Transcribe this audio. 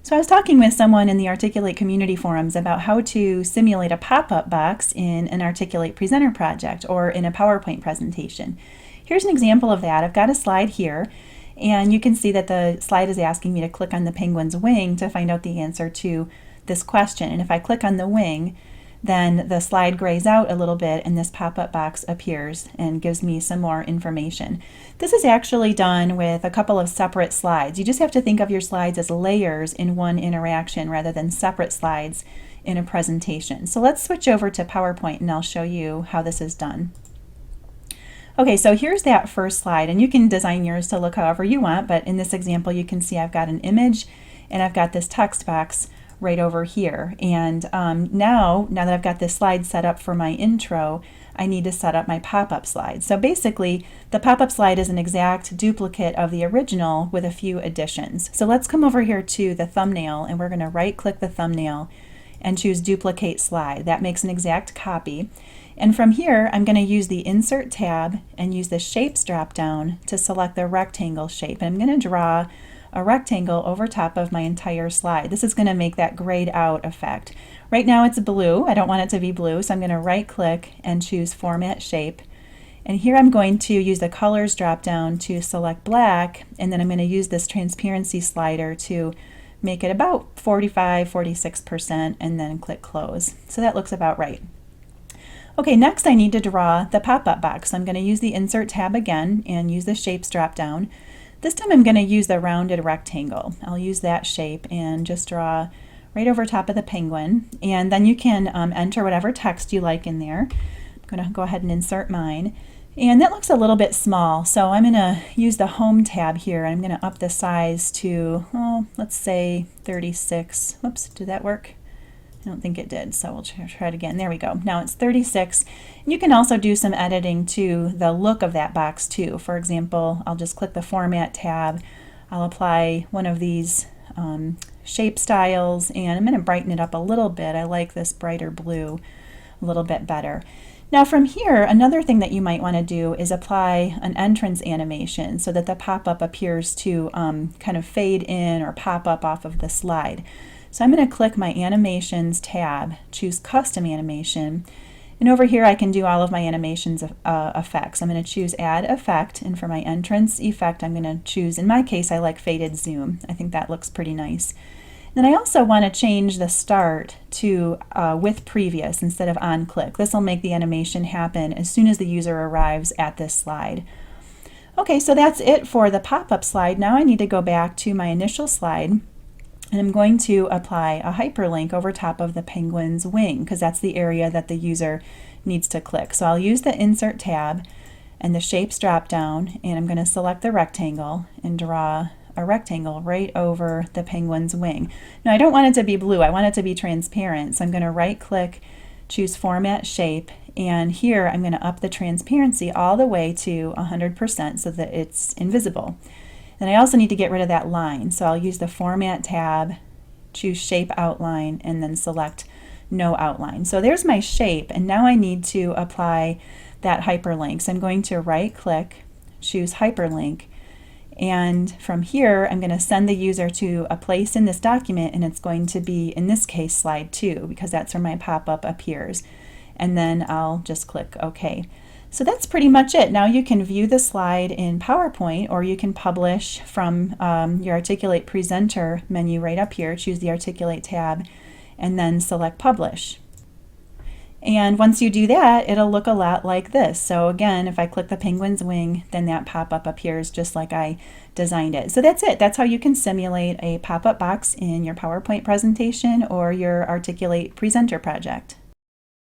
So I was talking with someone in the Articulate community forums about how to simulate a pop-up box in an Articulate Presenter project or in a PowerPoint presentation. Here's an example of that. I've got a slide here, and you can see that the slide is asking me to click on the penguin's wing to find out the answer to this question. And if I click on the wing, then the slide grays out a little bit and this pop-up box appears and gives me some more information. This is actually done with a couple of separate slides. You just have to think of your slides as layers in one interaction rather than separate slides in a presentation. So let's switch over to PowerPoint and I'll show you how this is done. Okay, so here's that first slide, and you can design yours to look however you want, but in this example you can see I've got an image and I've got this text box right over here. And now that I've got this slide set up for my intro, I need to set up my pop-up slide. So basically, the pop-up slide is an exact duplicate of the original with a few additions. So let's come over here to the thumbnail, and we're going to right-click the thumbnail and choose Duplicate Slide. That makes an exact copy. And from here, I'm going to use the Insert tab and use the Shapes drop-down to select the rectangle shape. And I'm going to draw a rectangle over top of my entire slide. This is going to make that grayed out effect. Right now it's blue. I don't want it to be blue, so I'm going to right click and choose Format Shape. And here I'm going to use the Colors drop down to select black, and then I'm going to use this transparency slider to make it about 45–46% and then click Close. So that looks about right. Okay, next I need to draw the pop-up box. I'm going to use the Insert tab again and use the Shapes drop down. This time I'm going to use the rounded rectangle. I'll use that shape and just draw right over top of the penguin, and then you can enter whatever text you like in there. I'm going to go ahead and insert mine, and that looks a little bit small, so I'm going to use the Home tab here, and I'm going to up the size to, let's say 36. Whoops, did that work? I don't think it did, so we'll try it again. There we go. Now it's 36. And you can also do some editing to the look of that box too. For example, I'll just click the Format tab. I'll apply one of these shape styles, and I'm going to brighten it up a little bit. I like this brighter blue a little bit better. Now from here, another thing that you might want to do is apply an entrance animation so that the pop-up appears to kind of fade in or pop up off of the slide. So I'm going to click my Animations tab, choose Custom Animation, and over here I can do all of my animations effects. I'm going to choose Add Effect, and for my entrance effect I'm going to choose, in my case I like Faded Zoom. I think that looks pretty nice. Then I also want to change the start to with previous instead of on click. This will make the animation happen as soon as the user arrives at this slide. Okay, so that's it for the pop-up slide. Now I need to go back to my initial slide, and I'm going to apply a hyperlink over top of the penguin's wing because that's the area that the user needs to click. So I'll use the Insert tab and the Shapes drop down, and I'm going to select the rectangle and draw a rectangle right over the penguin's wing. Now I don't want it to be blue, I want it to be transparent, so I'm going to right click, choose Format Shape, and here I'm going to up the transparency all the way to 100% so that it's invisible. Then I also need to get rid of that line, so I'll use the Format tab, choose Shape Outline, and then select No Outline. So there's my shape, and now I need to apply that hyperlink. So I'm going to right click, choose Hyperlink, and from here I'm going to send the user to a place in this document, and it's going to be, in this case, slide 2, because that's where my pop-up appears. And then I'll just click OK. So that's pretty much it. Now you can view the slide in PowerPoint, or you can publish from your Articulate Presenter menu right up here. Choose the Articulate tab and then select Publish. And once you do that, it'll look a lot like this. So again, if I click the penguin's wing, then that pop-up appears just like I designed it. So that's it. That's how you can simulate a pop-up box in your PowerPoint presentation or your Articulate Presenter project.